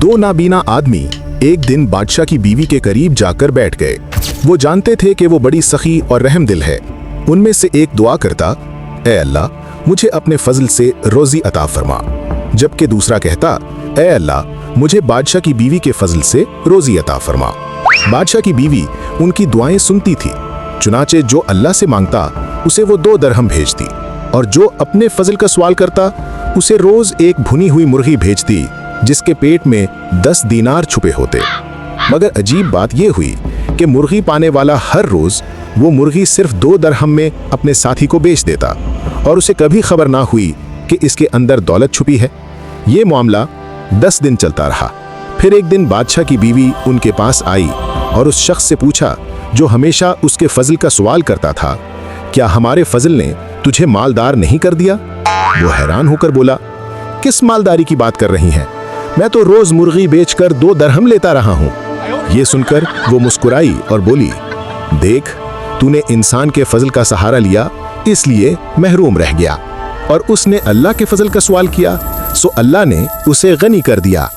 दो नाबीना आदमी एक दिन बादशाह की बीवी के करीब जाकर बैठ गए। वो जानते थे कि वो बड़ी सखी और रहम दिल है। उनमें से एक दुआ करता, ऐ अल्लाह, मुझे अपने फजल से रोजी अता फरमा, जबकि दूसरा कहता, ऐ अल्लाह, मुझे बादशाह की बीवी के फजल से रोजी अता फरमा। बादशाह की बीवी उनकी दुआएं सुनती थी, चुनाचे जो अल्लाह से मांगता उसे वो 2 दरहम भेजती, और जो अपने फजल का सवाल करता उसे रोज एक भुनी हुई मुर्गी भेजती जिसके पेट में 10 दीनार छुपे होते। मगर अजीब बात यह हुई कि मुर्गी पाने वाला हर रोज वो मुर्गी सिर्फ 2 दरहम में अपने साथी को बेच देता, और उसे कभी खबर ना हुई कि इसके अंदर दौलत छुपी है। ये मामला 10 दिन चलता रहा। फिर एक दिन बादशाह की बीवी उनके पास आई और उस शख्स से पूछा जो हमेशा उसके फजल का सवाल करता था, क्या हमारे फजल ने तुझे मालदार नहीं कर दिया? वो हैरान होकर बोला, किस मालदारी की बात कर रही हैं? मैं तो रोज मुर्गी बेचकर 2 दरहम लेता रहा हूँ। ये सुनकर वो मुस्कुराई और बोली, देख, तूने इंसान के फजल का सहारा लिया, इसलिए महरूम रह गया, और उसने अल्लाह के फजल का सवाल किया, सो अल्लाह ने उसे गनी कर दिया।